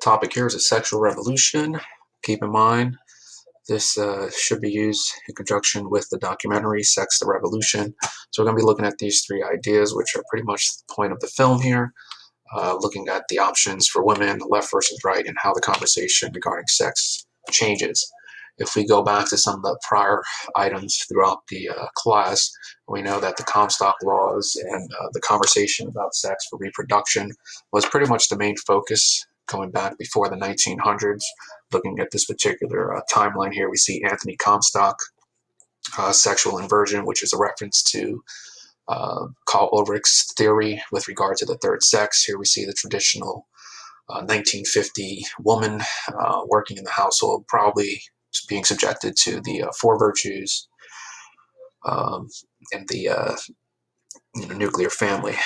Topic here is a sexual revolution. Keep in mind, this should be used in conjunction with the documentary Sex the Revolution. So we're going to be looking at these three ideas, which are pretty much the point of the film here, looking at the options for women, left versus right, and how the conversation regarding sex changes. If we go back to some of the prior items throughout the class, we know that the Comstock laws and the conversation about sex for reproduction was pretty much the main focus going back before the 1900s. Looking at this particular timeline here, we see Anthony Comstock, sexual inversion, which is a reference to Carl Ulrich's theory with regard to the third sex. Here we see the traditional 1950 woman working in the household, probably being subjected to the four virtues and the nuclear family.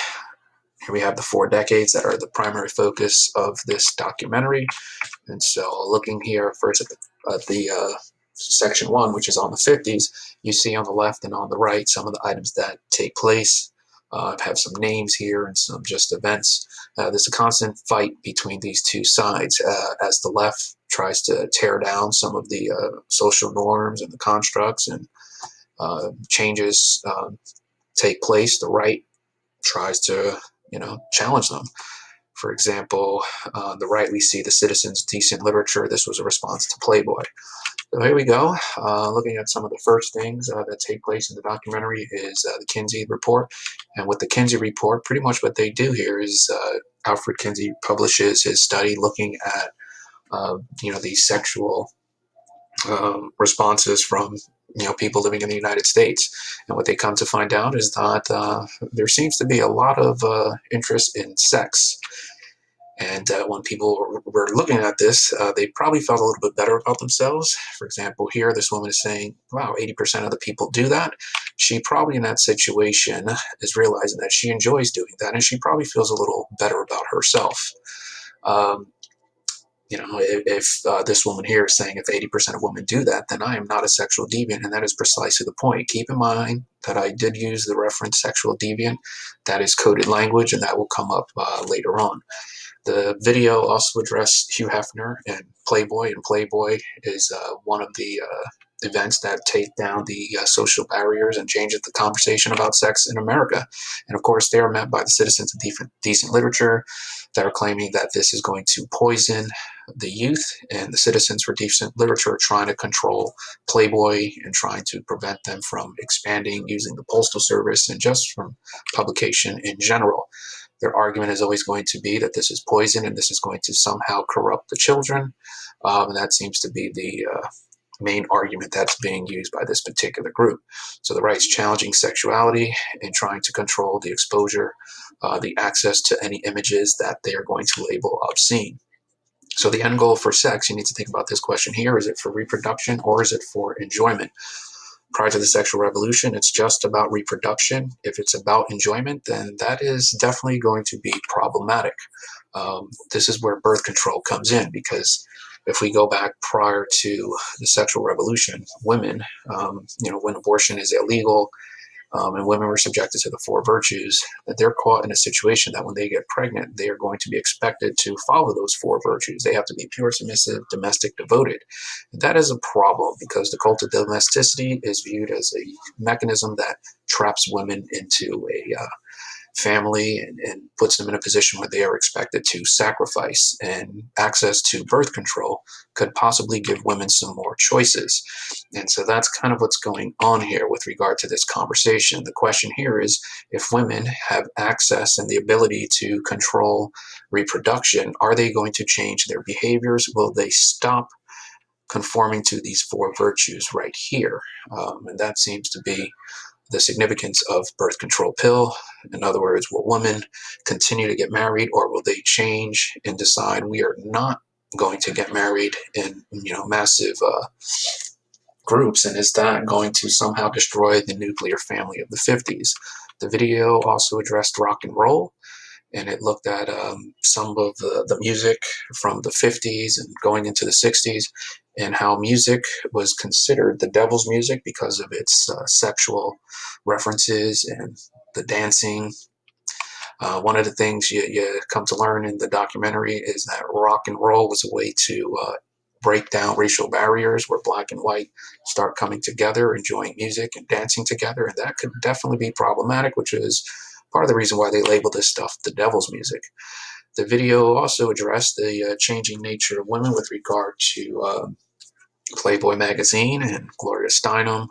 Here we have the 4 decades that are the primary focus of this documentary. And so looking here first at the section 1, which is on the 50s, you see on the left and on the right some of the items that take place. I have some names here and some just events. There's a constant fight between these two sides as the left tries to tear down some of the social norms and the constructs and changes take place. The right tries to, challenge them. For example, the right, we see the Citizens' Decent Literature. This was a response to Playboy. So here we go. Looking at some of the first things that take place in the documentary is the Kinsey Report. And with the Kinsey Report, pretty much what they do here is Alfred Kinsey publishes his study looking at, these sexual responses from people living in the United States. And what they come to find out is that there seems to be a lot of interest in sex. And when people were looking at this, they probably felt a little bit better about themselves. For example, here, this woman is saying, wow, 80% of the people do that. She probably in that situation is realizing that she enjoys doing that, and she probably feels a little better about herself. If this woman here is saying if 80% of women do that, then I am not a sexual deviant, and that is precisely the point. Keep in mind that I did use the reference sexual deviant. That is coded language, and that will come up later on. The video also addressed Hugh Hefner and Playboy, and Playboy is one of the events that take down the social barriers and changes the conversation about sex in America. And of course, they are met by the Citizens of Decent Literature that are claiming that this is going to poison the youth, and the Citizens for Decent Literature are trying to control Playboy and trying to prevent them from expanding using the Postal Service and just from publication in general. Their argument is always going to be that this is poison and this is going to somehow corrupt the children. And that seems to be the main argument that's being used by this particular group. So the right's challenging sexuality and trying to control the exposure, the access to any images that they are going to label obscene. So the end goal for sex, you need to think about this question here. Is it for reproduction or is it for enjoyment? Prior to the sexual revolution, it's just about reproduction. If it's about enjoyment, then that is definitely going to be problematic. This is where birth control comes in, because if we go back prior to the sexual revolution, women, when abortion is illegal, and women were subjected to the four virtues, that they're caught in a situation that when they get pregnant, they are going to be expected to follow those four virtues. They have to be pure, submissive, domestic, devoted. And that is a problem because the cult of domesticity is viewed as a mechanism that traps women into a family and puts them in a position where they are expected to sacrifice, and access to birth control could possibly give women some more choices. And so that's kind of what's going on here with regard to this conversation. The question here is, if women have access and the ability to control reproduction, are they going to change their behaviors? Will they stop conforming to these four virtues right here? And that seems to be the significance of birth control pill. In other words, will women continue to get married, or will they change and decide we are not going to get married in massive groups? And is that going to somehow destroy the nuclear family of the 50s? The video also addressed rock and roll, and it looked at some of the music from the 50s and going into the 60s, and how music was considered the devil's music because of its sexual references and the dancing. One of the things you come to learn in the documentary is that rock and roll was a way to break down racial barriers where black and white start coming together, enjoying music and dancing together. And that could definitely be problematic, which is part of the reason why they label this stuff the devil's music. The video also addressed the changing nature of women with regard to Playboy magazine and Gloria Steinem,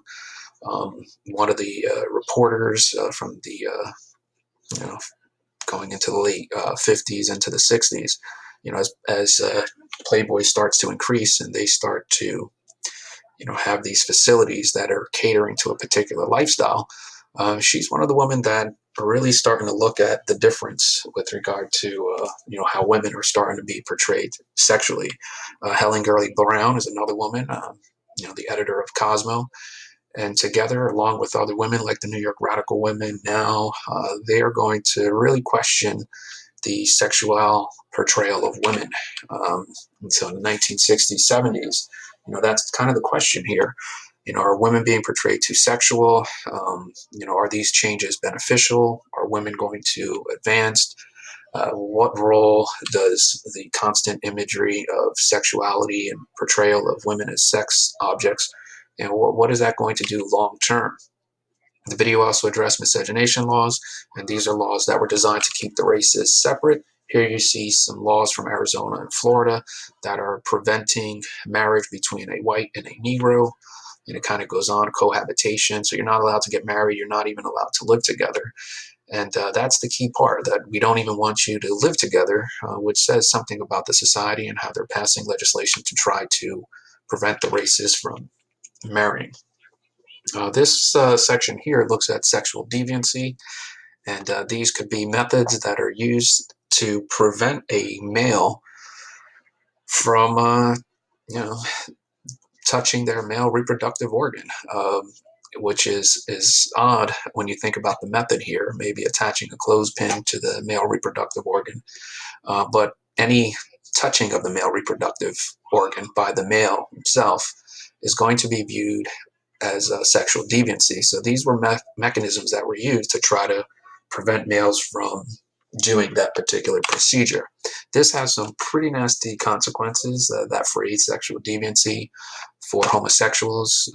one of the reporters from the you know going into the late 50s into the 60s. As Playboy starts to increase and they start to have these facilities that are catering to a particular lifestyle. She's one of the women that are really starting to look at the difference with regard to how women are starting to be portrayed sexually. Helen Gurley Brown is another woman, the editor of Cosmo, and together, along with other women like the New York Radical Women, now they are going to really question the sexual portrayal of women. So in the 1960s, 70s, that's kind of the question here. Are women being portrayed too sexual? Are these changes beneficial? Are women going to advance? What role does the constant imagery of sexuality and portrayal of women as sex objects, and what is that going to do long term? The video also addressed miscegenation laws, and these are laws that were designed to keep the races separate. Here you see some laws from Arizona and Florida that are preventing marriage between a white and a Negro. And it kind of goes on, cohabitation. So you're not allowed to get married. You're not even allowed to live together. And that's the key part, that we don't even want you to live together, which says something about the society and how they're passing legislation to try to prevent the races from marrying. This section here looks at sexual deviancy, and these could be methods that are used to prevent a male from, touching their male reproductive organ, which is odd when you think about the method here, maybe attaching a clothespin to the male reproductive organ. But any touching of the male reproductive organ by the male himself is going to be viewed as sexual deviancy. So these were mechanisms that were used to try to prevent males from doing that particular procedure. This has some pretty nasty consequences, that phrase sexual deviancy, for homosexuals.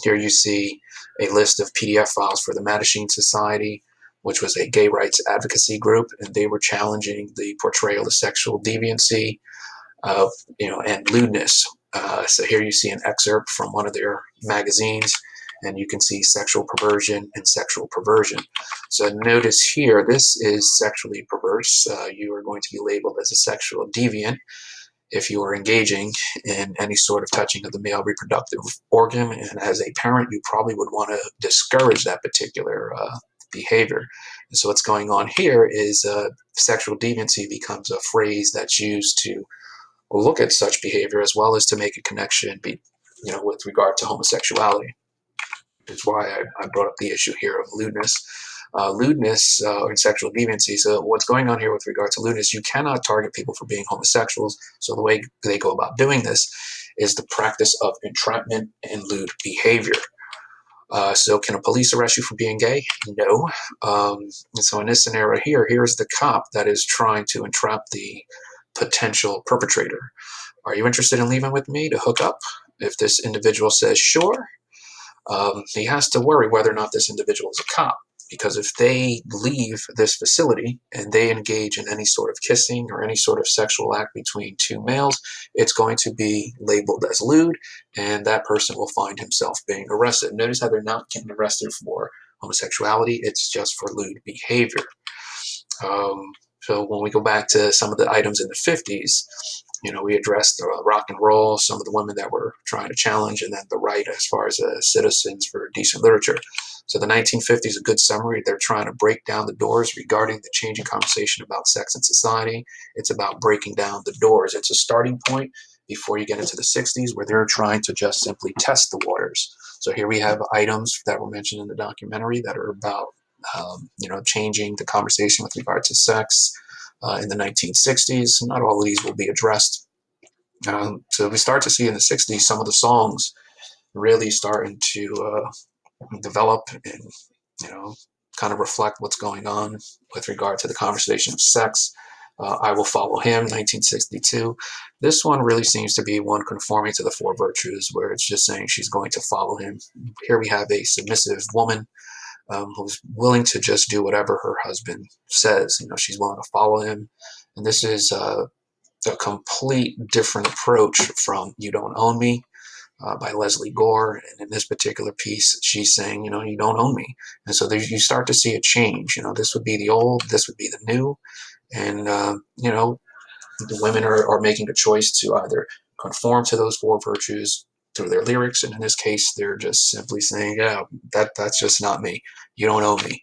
Here you see a list of PDF files for the Mattachine Society, which was a gay rights advocacy group, and they were challenging the portrayal of sexual deviancy, and lewdness. So here you see an excerpt from one of their magazines, and you can see sexual perversion and sexual perversion. So notice here, this is sexually perverse. You are going to be labeled as a sexual deviant if you are engaging in any sort of touching of the male reproductive organ. And as a parent, you probably would want to discourage that particular behavior. And so what's going on here is sexual deviancy becomes a phrase that's used to look at such behavior as well as to make a connection with regard to homosexuality. Which is why I brought up the issue here of lewdness. Lewdness and sexual deviancy. So what's going on here with regard to lewdness, you cannot target people for being homosexuals. So the way they go about doing this is the practice of entrapment and lewd behavior. So can a police arrest you for being gay? No. And so in this scenario here's the cop that is trying to entrap the potential perpetrator. Are you interested in leaving with me to hook up? If this individual says sure, he has to worry whether or not this individual is a cop, because if they leave this facility and they engage in any sort of kissing or any sort of sexual act between two males, it's going to be labeled as lewd, and that person will find himself being arrested. Notice how they're not getting arrested for homosexuality, it's just for lewd behavior. So when we go back to some of the items in the 50s, we addressed rock and roll, some of the women that were trying to challenge, and then the right as far as citizens for decent literature. So the 1950s, a good summary, they're trying to break down the doors regarding the changing conversation about sex and society. It's about breaking down the doors. It's a starting point before you get into the 60s, where they're trying to just simply test the waters. So here we have items that were mentioned in the documentary that are about changing the conversation with regard to sex in the 1960s. Not all of these will be addressed. So we start to see in the 60s some of the songs really starting to develop and kind of reflect what's going on with regard to the conversation of sex. I Will Follow Him, 1962. This one really seems to be one conforming to the four virtues, where it's just saying she's going to follow him. Here we have a submissive woman who's willing to just do whatever her husband says. She's willing to follow him. And this is a complete different approach from You Don't Own Me by Leslie Gore. And in this particular piece, she's saying, you don't own me. And so you start to see a change. This would be the old, this would be the new. And, the women are making a choice to either conform to those four virtues through their lyrics. And in this case, they're just simply saying, yeah, that's just not me. You don't own me.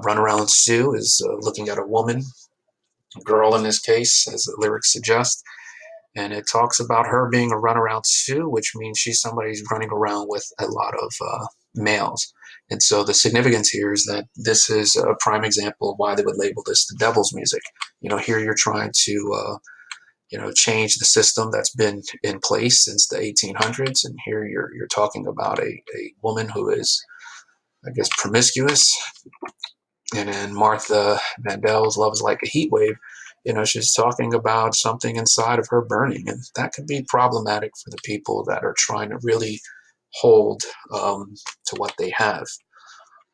Run Around Sue is looking at a woman, a girl in this case, as the lyrics suggest. And it talks about her being a runaround Sue, which means she's somebody who's running around with a lot of males. And so the significance here is that this is a prime example of why they would label this the devil's music. Here you're trying to, change the system that's been in place since the 1800s. And here you're talking about a woman who is, I guess, promiscuous. And in Martha Mandel's Love is Like a Heat Wave, she's talking about something inside of her burning. And that could be problematic for the people that are trying to really hold to what they have.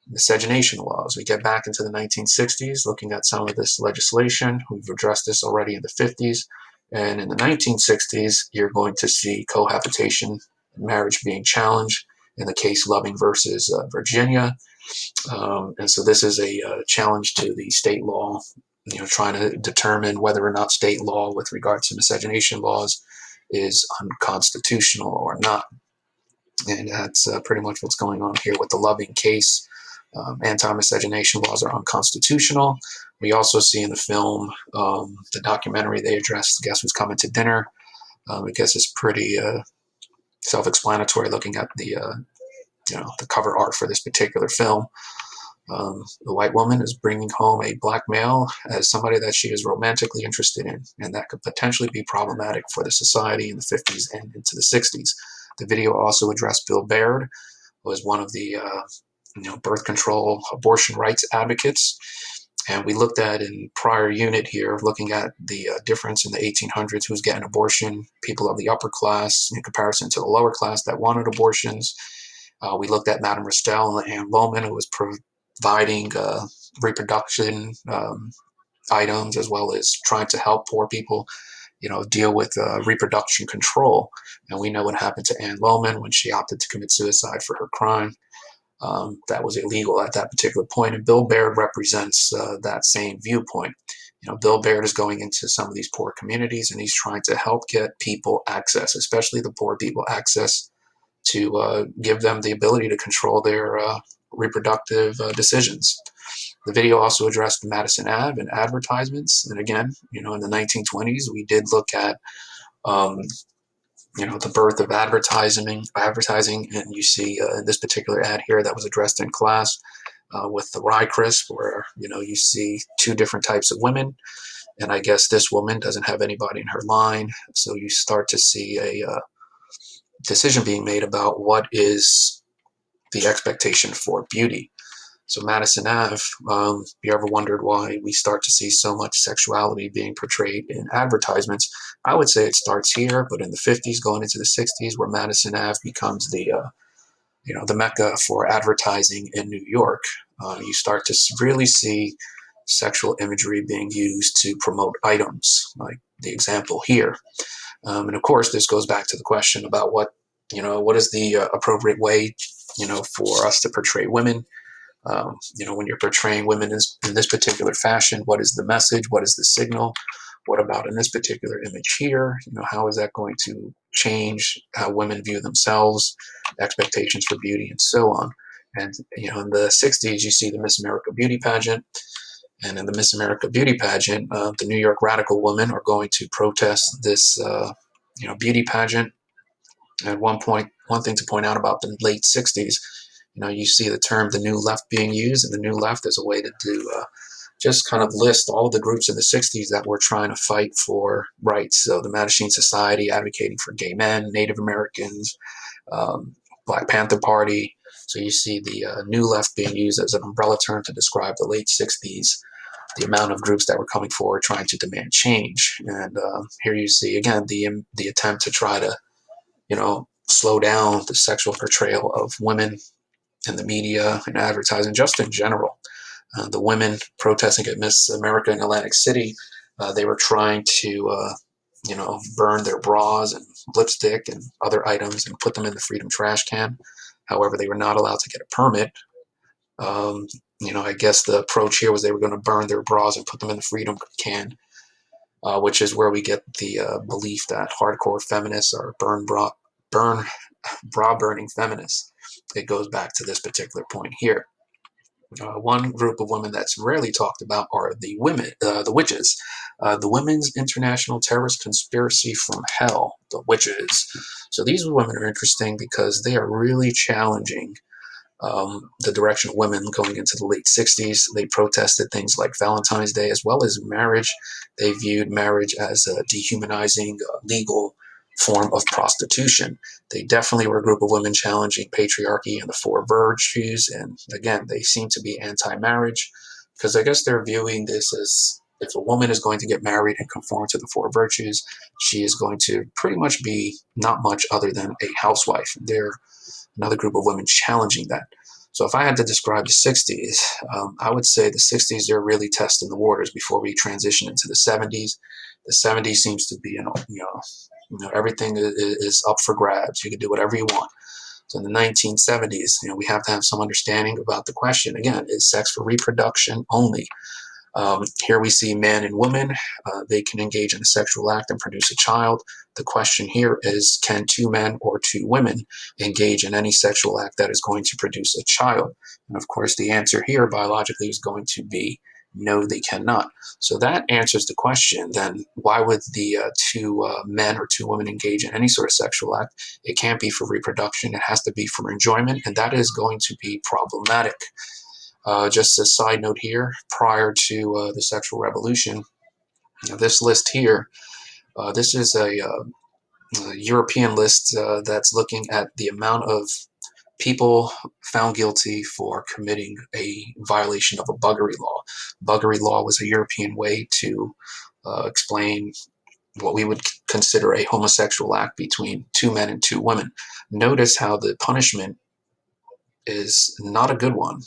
Miscegenation laws. We get back into the 1960s, looking at some of this legislation. We've addressed this already in the 50s. And in the 1960s, you're going to see cohabitation and marriage being challenged in the case Loving versus Virginia. And so this is a challenge to the state law, trying to determine whether or not state law with regard to miscegenation laws is unconstitutional or not. And that's pretty much what's going on here with the Loving case. Anti-miscegenation laws are unconstitutional. We also see in the film, the documentary they addressed, Guess Who's Coming to Dinner. I guess it's pretty self-explanatory looking at the cover art for this particular film. The white woman is bringing home a black male as somebody that she is romantically interested in, and that could potentially be problematic for the society in the 50s and into the 60s. The video also addressed Bill Baird, who was one of the birth control, abortion rights advocates. And we looked at in prior unit here, looking at the difference in the 1800s, who's getting abortion, people of the upper class in comparison to the lower class that wanted abortions. We looked at Madame Restell and Anne Lohman, who was providing reproduction items, as well as trying to help poor people, deal with reproduction control. And we know what happened to Anne Lohman when she opted to commit suicide for her crime. That was illegal at that particular point. And Bill Baird represents that same viewpoint. Bill Baird is going into some of these poor communities, and he's trying to help get people access, especially the poor people, access to give them the ability to control their reproductive decisions. The video also addressed Madison Ave and advertisements. And again, in the 1920s, we did look at the birth of advertising, and you see this particular ad here that was addressed in class with the Rye Crisp, where you see two different types of women, and I guess this woman doesn't have anybody in her line, so you start to see a decision being made about what is the expectation for beauty. So Madison Ave, you ever wondered why we start to see so much sexuality being portrayed in advertisements? I would say it starts here, but in the 50s, going into the 60s, where Madison Ave becomes the mecca for advertising in New York, you start to really see sexual imagery being used to promote items, like the example here. And of course, this goes back to the question about what is the appropriate way, for us to portray women. When you're portraying women in this particular fashion, what is the message? What is the signal? What about in this particular image here? How is that going to change how women view themselves, expectations for beauty, and so on? And, in the 60s, you see the Miss America beauty pageant. And in the Miss America beauty pageant, the New York radical women are going to protest this, beauty pageant. At one thing to point out about the late 60s, you see the term the New Left being used, and the New Left is a way to do just kind of list all of the groups in the 60s that were trying to fight for rights. So the Mattachine Society advocating for gay men, Native Americans, Black Panther Party, So you see the new left being used as an umbrella term to describe the late 60s, the amount of groups that were coming forward trying to demand change. And here you see, again, the attempt to try to, slow down the sexual portrayal of women in the media and advertising, just in general. The women protesting at Miss America in Atlantic City, they were trying to, burn their bras and lipstick and other items and put them in the freedom trash can. However, they were not allowed to get a permit. I guess the approach here was they were going to burn their bras and put them in the freedom can, which is where we get the belief that hardcore feminists are burn bra burning feminists. It goes back to this particular point here. One group of women that's rarely talked about are the women, the witches, the Women's International Terrorist Conspiracy from Hell, the witches. So these women are interesting because they are really challenging the direction of women going into the late 60s. They protested things like Valentine's Day as well as marriage. They viewed marriage as a dehumanizing, legal form of prostitution. They definitely were a group of women challenging patriarchy and the four virtues. And again, they seem to be anti-marriage because I guess they're viewing this as if a woman is going to get married and conform to the four virtues, she is going to pretty much be not much other than a housewife. They're another group of women challenging that. So if I had to describe the 60s, I would say the 60s, they're really testing the waters before we transition into the 70s. The 70s seems to be, everything is up for grabs. You can do whatever you want. So in the 1970s, we have to have some understanding about the question. Again, is sex for reproduction only? Here we see man and woman. They can engage in a sexual act and produce a child. The question here is, can two men or two women engage in any sexual act that is going to produce a child? And of course, the answer here biologically is going to be no, they cannot. So that answers the question. Then why would the two men or two women engage in any sort of sexual act? It can't be for reproduction. It has to be for enjoyment, and that is going to be problematic. Just a side note here, prior to the sexual revolution, this list here, this is a European list that's looking at the amount of people found guilty for committing a violation of a buggery law. Buggery law was a European way to explain what we would consider a homosexual act between two men and two women. Notice how the punishment is not a good one.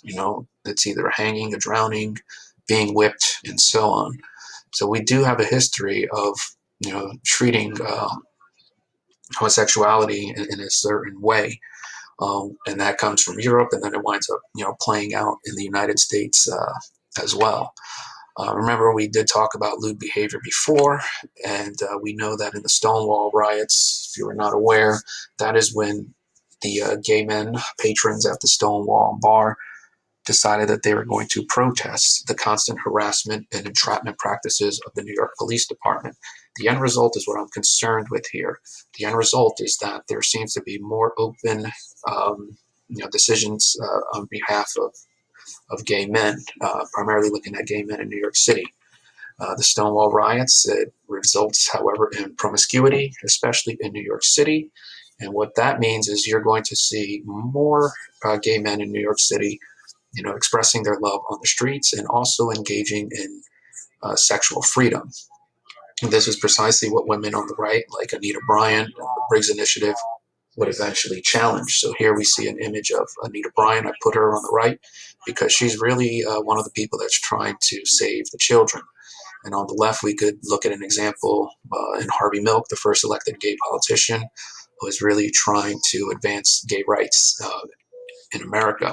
It's either hanging, a drowning, being whipped, and so on. So we do have a history of, treating homosexuality in a certain way. And that comes from Europe, and then it winds up, playing out in the United States as well. Remember, we did talk about lewd behavior before, and we know that in the Stonewall Riots, if you were not aware, that is when the gay men, patrons at the Stonewall bar, decided that they were going to protest the constant harassment and entrapment practices of the New York Police Department. The end result is what I'm concerned with here. The end result is that there seems to be more open decisions on behalf of gay men, primarily looking at gay men in New York City. The Stonewall Riots, it results, however, in promiscuity, especially in New York City. And what that means is you're going to see more gay men in New York City, expressing their love on the streets and also engaging in sexual freedom. And this is precisely what women on the right, like Anita Bryant and the Briggs Initiative, would eventually challenge. So here we see an image of Anita Bryant. I put her on the right because she's really one of the people that's trying to save the children. And on the left, we could look at an example in Harvey Milk, the first elected gay politician, who is really trying to advance gay rights in America.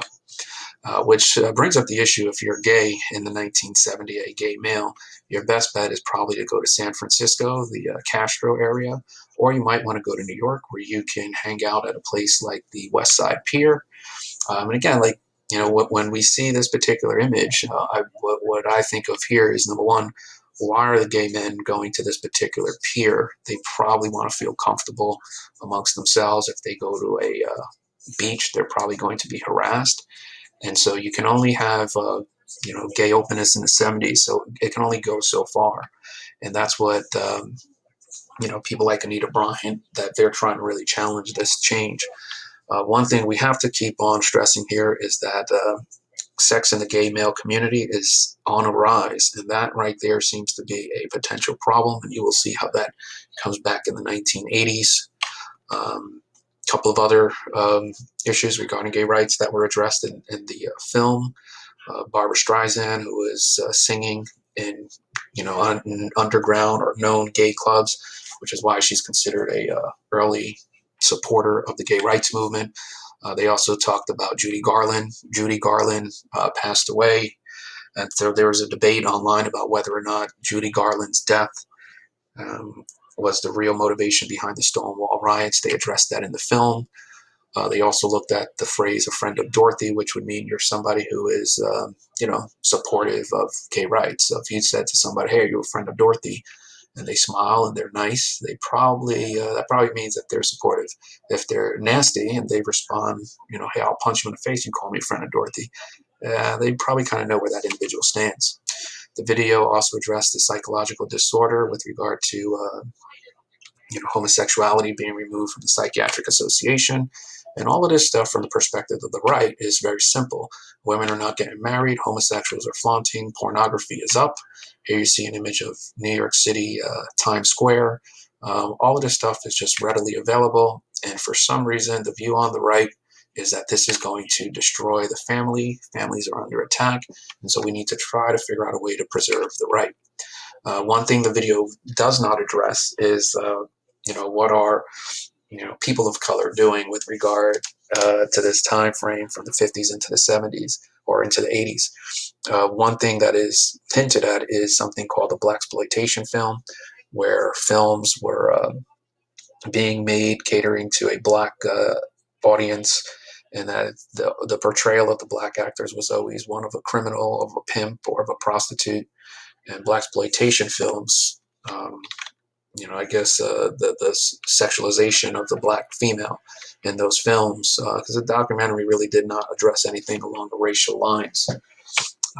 Which brings up the issue, if you're gay in the 1970s, a gay male, your best bet is probably to go to San Francisco, the Castro area, or you might want to go to New York, where you can hang out at a place like the West Side Pier. And again, when we see this particular image, what I think of here is, number one, why are the gay men going to this particular pier? They probably want to feel comfortable amongst themselves. If they go to a beach, they're probably going to be harassed. And so you can only have, gay openness in the 70s. So it can only go so far. And that's what, people like Anita Bryant, that they're trying to really challenge this change. One thing we have to keep on stressing here is that sex in the gay male community is on a rise, and that right there seems to be a potential problem, and you will see how that comes back in the 1980s. Couple of other issues regarding gay rights that were addressed in the film. Barbara Streisand, who is singing in, underground or known gay clubs, which is why she's considered a early supporter of the gay rights movement. They also talked about Judy Garland. Judy Garland passed away, and so there was a debate online about whether or not Judy Garland's death um, was the real motivation behind the Stonewall Riots. They addressed that in the film. They also looked at the phrase "a friend of Dorothy," which would mean you're somebody who is, supportive of gay rights. So if you said to somebody, "Hey, are you a friend of Dorothy?" and they smile and they're nice, they probably that probably means that they're supportive. If they're nasty and they respond, "Hey, I'll punch you in the face. You call me a friend of Dorothy," they probably kind of know where that individual stands. The video also addressed the psychological disorder with regard to homosexuality being removed from the Psychiatric Association. And all of this stuff from the perspective of the right is very simple. Women are not getting married, homosexuals are flaunting, pornography is up. Here you see an image of New York City, Times Square. All of this stuff is just readily available. And for some reason, the view on the right is that this is going to destroy the family. Families are under attack. And so we need to try to figure out a way to preserve the right. One thing the video does not address is, what are people of color doing with regard to this time frame from the 50s into the 70s or into the 80s. One thing that is hinted at is something called the blaxploitation film, where films were being made catering to a black audience, and that the portrayal of the black actors was always one of a criminal, of a pimp, or of a prostitute. And blaxploitation films, I guess the sexualization of the black female in those films, because the documentary really did not address anything along the racial lines.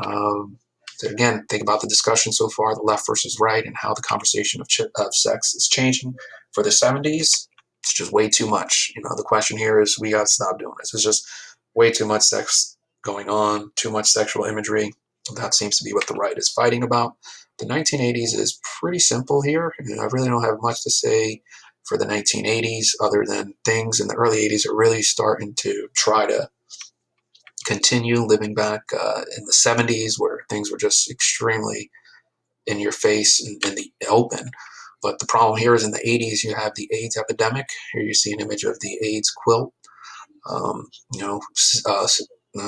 So again, think about the discussion so far, the left versus right, and how the conversation of sex is changing. For the 70s, it's just way too much. The question here is we got to stop doing this. It's just way too much sex going on, too much sexual imagery. That seems to be what the right is fighting about. The 1980s is pretty simple here. I really don't have much to say for the 1980s other than things in the early 80s are really starting to try to continue living back in the 70s, where things were just extremely in your face and in the open. But the problem here is in the 80s, you have the AIDS epidemic. Here you see an image of the AIDS quilt, um, you know,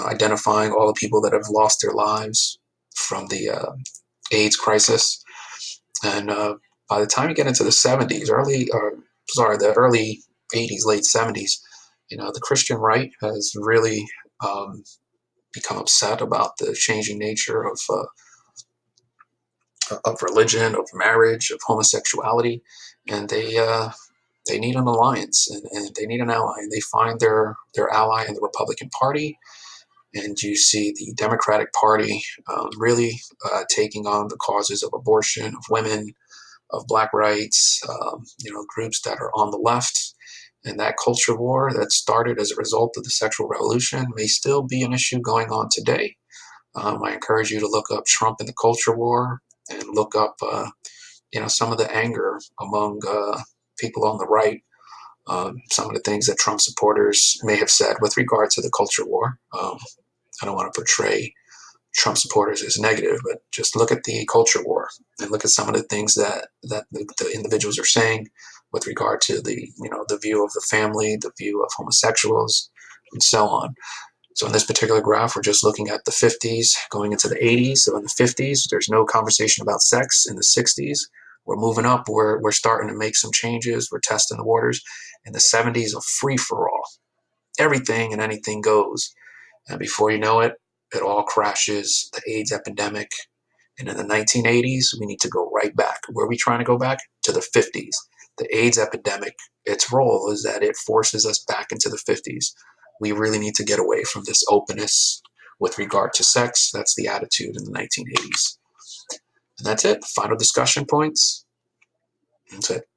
identifying all the people that have lost their lives from the AIDS crisis. And by the time you get into the 70s, the early 80s, late 70s, the Christian right has really become upset about the changing nature of religion, of marriage, of homosexuality, and they need an alliance and they need an ally, and they find their ally in the Republican Party. And you see the Democratic Party really taking on the causes of abortion, of women, of black rights, groups that are on the left. And that culture war that started as a result of the sexual revolution may still be an issue going on today. I encourage you to look up Trump and the culture war and look up, some of the anger among people on the right. Some of the things that Trump supporters may have said with regard to the culture war. I don't want to portray Trump supporters as negative, but just look at the culture war and look at some of the things that the individuals are saying with regard to the view of the family, the view of homosexuals, and so on. So in this particular graph, we're just looking at the 50s going into the 80s. So in the 50s, there's no conversation about sex. In the 60s, we're moving up. We're starting to make some changes. We're testing the waters. In the 70s, a free for all. Everything and anything goes. And before you know it, it all crashes. The AIDS epidemic. And in the 1980s, we need to go right back. Where are we trying to go back? To the 50s. The AIDS epidemic, its role is that it forces us back into the 50s. We really need to get away from this openness with regard to sex. That's the attitude in the 1980s. And that's it. Final discussion points. That's it.